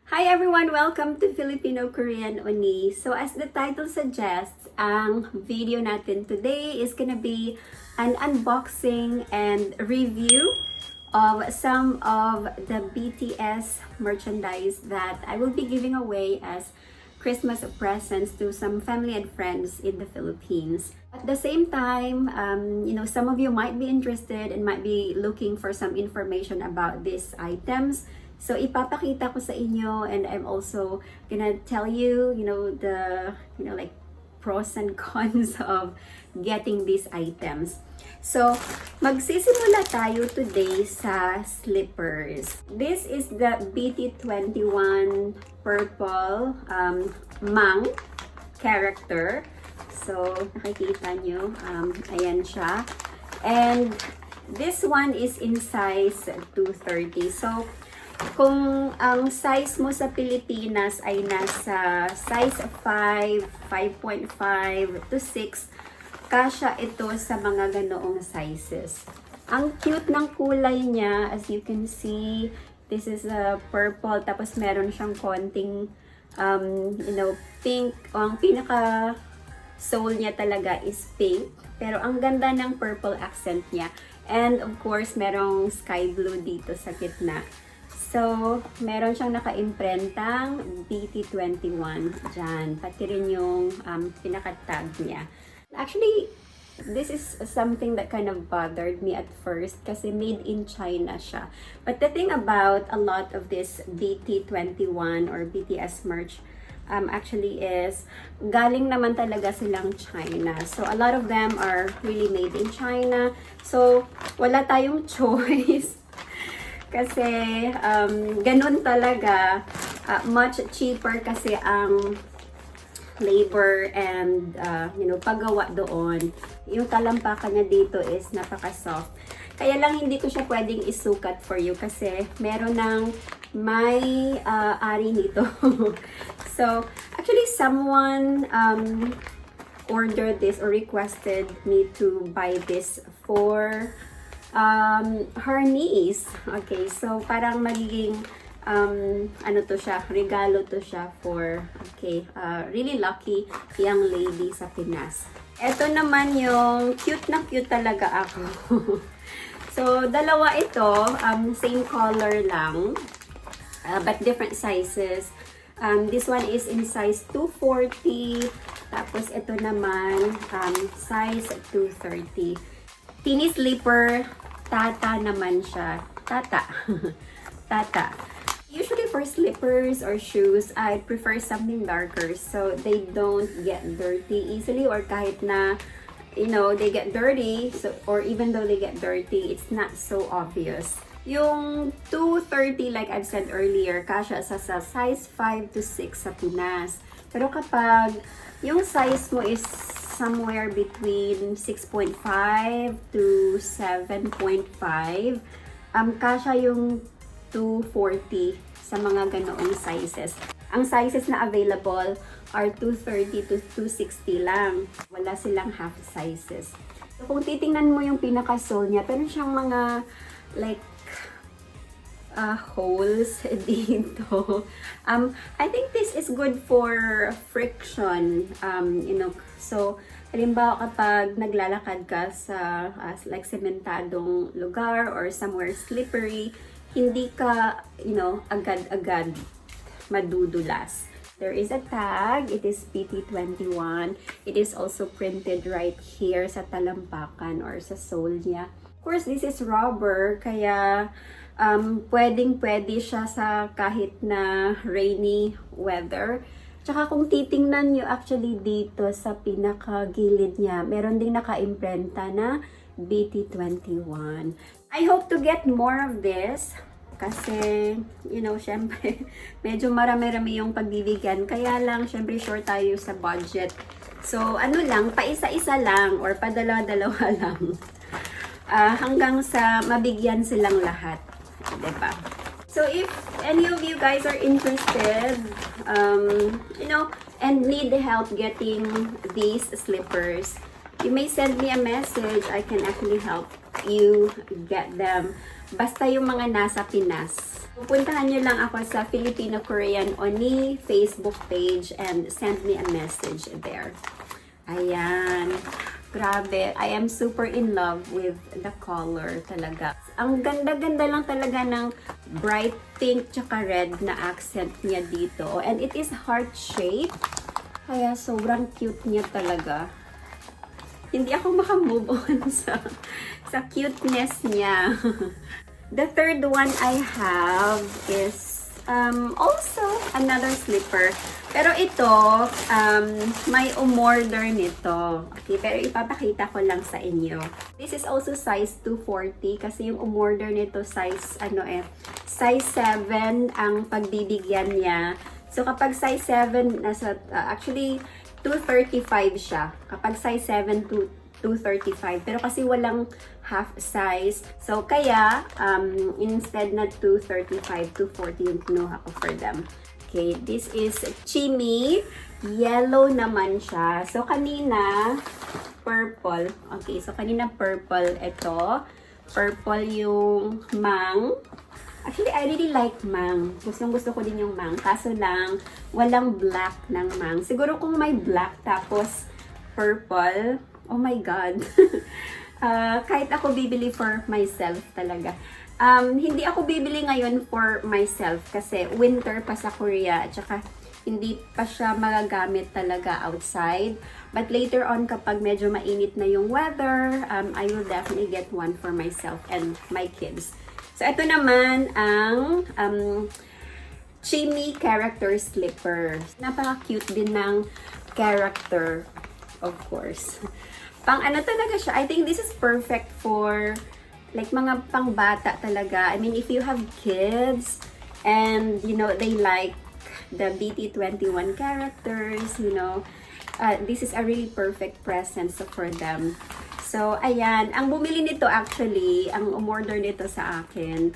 Hi everyone! Welcome to Filipino Korean Oni. So as the title suggests, ang video natin today is gonna be an unboxing and review of some of the BTS merchandise that I will be giving away as Christmas presents to some family and friends in the Philippines. At the same time, some of you might be interested and might be looking for some information about these items. So ipapakita ko sa inyo, and I'm also gonna tell you, like pros and cons of getting these items. So magsisimula tayo today sa slippers. This is the BT21 purple mang character. So nakikita nyo, ayan siya. And this one is in size 230. So kung ang size mo sa Pilipinas ay nasa size 5, 5.5 to 6, kasya ito sa mga ganoong sizes. Ang cute ng kulay niya, as you can see, this is a purple, tapos meron siyang konting, pink. Ang pinaka sole niya talaga is pink, pero ang ganda ng purple accent niya. And of course, merong sky blue dito sa gitna. So, meron siyang naka-imprentang BT21 dyan. Pati rin yung pinaka-tag niya. Actually, this is something that kind of bothered me at first kasi made in China siya. But the thing about a lot of this BT21 or BTS merch actually is galing naman talaga silang China. So, a lot of them are really made in China. So, wala tayong choice. Kasi ganun talaga, much cheaper kasi ang labor and paggawa doon. Yung talampakan niya dito is napaka-soft. Kaya lang hindi ko siya pwedeng isukat for you kasi meron ng may ari nito. So actually someone ordered this or requested me to buy this for her niece. Okay, so parang magiging regalo to siya for, really lucky young lady sa Pinas. Ito naman yung cute na cute talaga ako. So, dalawa ito, same color lang, but different sizes. This one is in size 240, tapos ito naman, size 230. Teeny slipper, tata naman siya. Tata. Tata. Usually for slippers or shoes, I prefer something darker so they don't get dirty easily, or kahit na, they get dirty, so, or even though they get dirty, it's not so obvious. Yung 230, like I've said earlier, kasya sa size 5 to 6 sa Pinas. Pero kapag yung size mo is somewhere between 6.5 to 7.5, kasya yung 240 sa mga ganoong sizes. Ang sizes na available are 230 to 260 lang. Wala silang half sizes. So, kung titingnan mo yung pinaka-sole niya, pero siyang mga like holes dito. I think this is good for friction, So, halimbawa kapag naglalakad ka sa like sementadong lugar or somewhere slippery, hindi ka, agad-agad madudulas. There is a tag. It is BT21. It is also printed right here sa talampakan or sa sole niya. Of course, this is rubber, kaya pwedeng-pwede siya sa kahit na rainy weather. Tsaka kung titingnan nyo actually dito sa pinakagilid niya, meron ding naka-imprenta na BT21. I hope to get more of this kasi, syempre, medyo marami-rami yung pagbibigyan. Kaya lang, syempre, short tayo sa budget. So, paisa-isa lang or padalawa-dalawa lang. Hanggang sa mabigyan silang lahat. Diba? So if any of you guys are interested, and need help getting these slippers, you may send me a message. I can actually help you get them. Basta yung mga nasa Pinas. Pupuntahan nyo lang ako sa Filipino-Korean Oni Facebook page and send me a message there. Ayan. Grabe. I am super in love with the color talaga. Ang ganda-ganda lang talaga ng bright pink tsaka red na accent niya dito. And it is heart shape. Kaya sobrang cute niya talaga. Hindi ako makamove on sa cuteness niya. The third one I have is also another slipper. Pero ito, may umorder nito. Okay, pero ipapakita ko lang sa inyo. This is also size 240 kasi yung umorder nito size, size 7 ang pagbibigyan niya. So kapag size 7, actually 235 siya. Kapag size 7 to 235. Pero kasi walang half size. So, kaya, instead na 235, 240 yung kinuha ko for them. Okay, this is Chimi. Yellow naman siya. So, kanina, purple. Okay, so kanina purple. Ito, purple yung mang. Actually, I really like mang. Gustong-gusto ko din yung mang. Kaso lang, walang black ng mang. Siguro kung may black tapos purple, oh my God. Kahit ako bibili for myself talaga. Hindi ako bibili ngayon for myself kasi winter pa sa Korea at saka hindi pa siya magagamit talaga outside. But later on kapag medyo mainit na yung weather, I will definitely get one for myself and my kids. So ito naman ang Chimi character slipper. Napaka-cute din ng character, of course. Pang ano talaga siya, I think this is perfect for like mga pangbata talaga. I mean, if you have kids and you know they like the BT21 characters, you know, this is a really perfect present for them. So, ayan, ang bumili nito actually, ang umorder nito sa akin,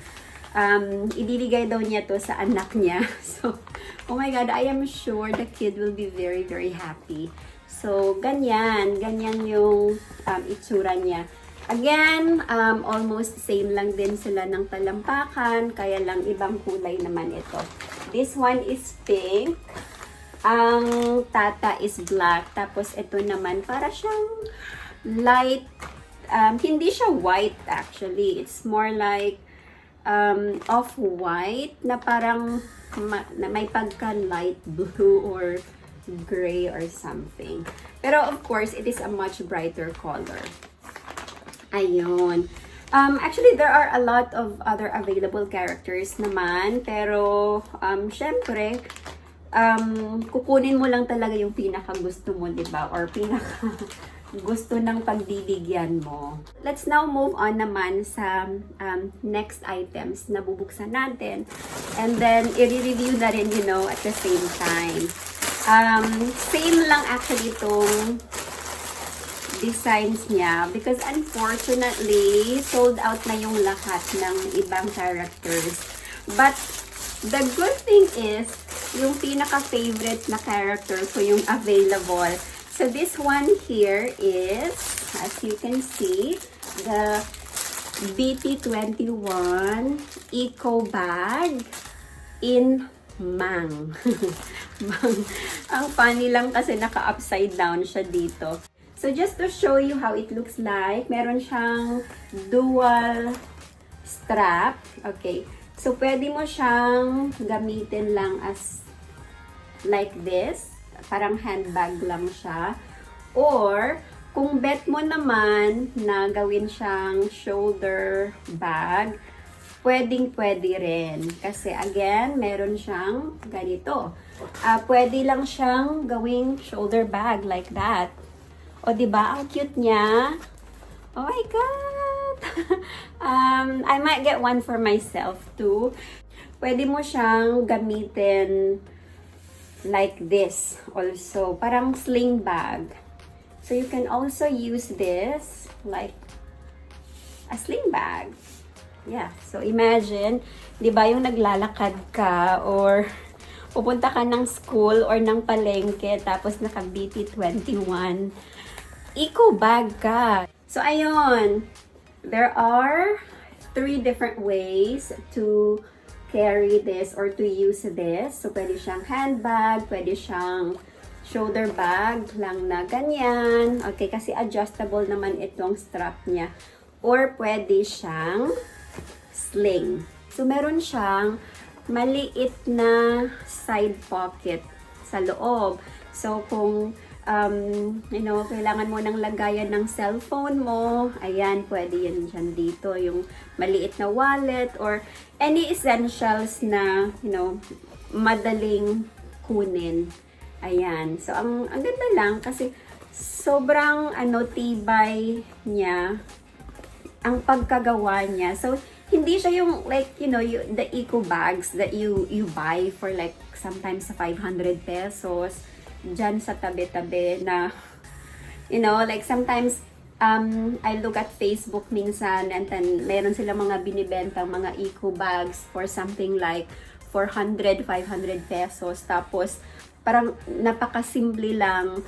ibibigay daw niya to sa anak niya. So, oh my God, I am sure the kid will be very, very happy. So, ganyan yung itsura niya. Again, almost same lang din sila ng talampakan, kaya lang ibang kulay naman ito. This one is pink. Ang tata is black. Tapos ito naman, para siyang light, hindi siya white actually. It's more like off-white na parang na may pagka light blue or gray or something. Pero of course, it is a much brighter color. Ayun. Actually, there are a lot of other available characters naman. Pero, syempre, kukunin mo lang talaga yung pinaka gusto mo, diba? Or pinaka gusto ng pagbibigyan mo. Let's now move on naman sa next items na bubuksan natin. And then, i-review na rin, you know, at the same time. Same lang actually itong designs niya because unfortunately, sold out na yung lahat ng ibang characters. But, the good thing is, yung pinaka-favorite na character ko yung available. So, this one here is, as you can see, the BT21 Eco Bag in Mang. Mang. Ang funny lang kasi naka-upside down siya dito. So, just to show you how it looks like, meron siyang dual strap. Okay. So, pwede mo siyang gamitin lang as like this. Parang handbag lang siya. Or, kung bet mo naman na gawin siyang shoulder bag, pwedeng-pwede rin. Kasi again, meron siyang ganito. Pwede lang siyang gawing shoulder bag like that. O, diba? Ang cute niya. Oh my God! I might get one for myself too. Pwede mo siyang gamitin like this also. Parang sling bag. So, you can also use this like a sling bag. Yeah. So, imagine, di ba yung naglalakad ka or pupunta ka ng school or ng palengke tapos naka BT21. Eco bag ka. So, ayun. There are three different ways to carry this or to use this. So, pwede siyang handbag, pwede siyang shoulder bag lang na ganyan. Okay, kasi adjustable naman itong strap niya. Or pwede siyang sling. So, meron siyang maliit na side pocket sa loob. So, kung kailangan mo ng lagayan ng cellphone mo, ayan, pwede yan dyan dito. Yung maliit na wallet or any essentials na, madaling kunin. Ayan. So, ang ganda lang kasi sobrang, tibay niya ang pagkagawa niya. So, hindi siya yung, the eco bags that you buy for like, sometimes 500 pesos. Dyan sa tabi-tabi na, sometimes, I look at Facebook minsan and then meron sila mga binibentang mga eco bags for something like 400, 500 pesos. Tapos, parang napakasimple lang.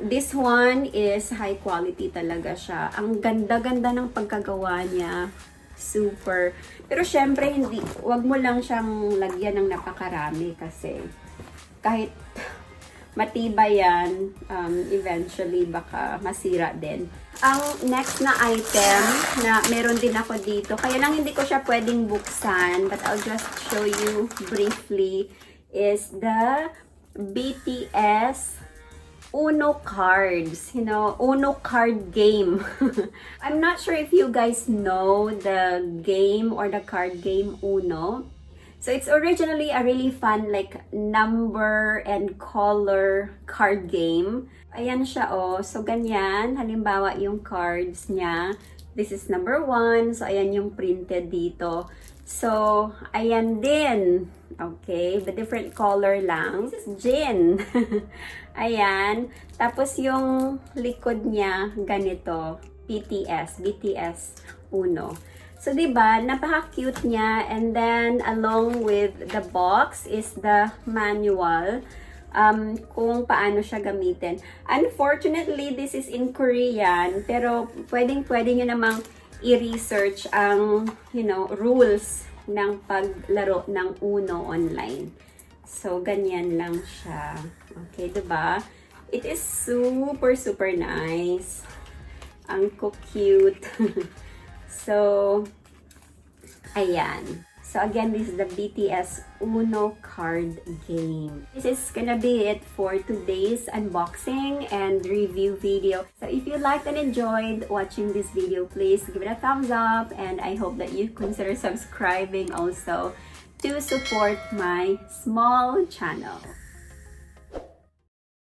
This one is high quality talaga siya. Ang ganda-ganda ng pagkagawa niya. Super. Pero syempre, wag mo lang siyang lagyan ng napakarami kasi kahit matibay yan, eventually baka masira din. Ang next na item na meron din ako dito, kaya lang hindi ko siya pwedeng buksan, but I'll just show you briefly, is the BTS Uno cards, Uno card game. I'm not sure if you guys know the game or the card game Uno. So it's originally a really fun like number and color card game. Ayan siya So ganyan, halimbawa yung cards niya. This is number 1. So ayan yung printed dito. So ayan din. Okay, the different color lang. This is gin. Ayan. Tapos yung likod niya ganito. BTS Uno. So, diba, napaka-cute niya. And then, along with the box is the manual kung paano siya gamitin. Unfortunately, this is in Korean. Pero, pwedeng-pwede nyo namang i-research ang, rules ng paglaro ng Uno online. So, ganyan lang siya. Okay, diba? It is super, super nice. Ang cute. So, ayan. So, again, this is the BTS Uno card game. This is gonna be it for today's unboxing and review video. So, if you liked and enjoyed watching this video, please give it a thumbs up. And I hope that you consider subscribing also to support my small channel.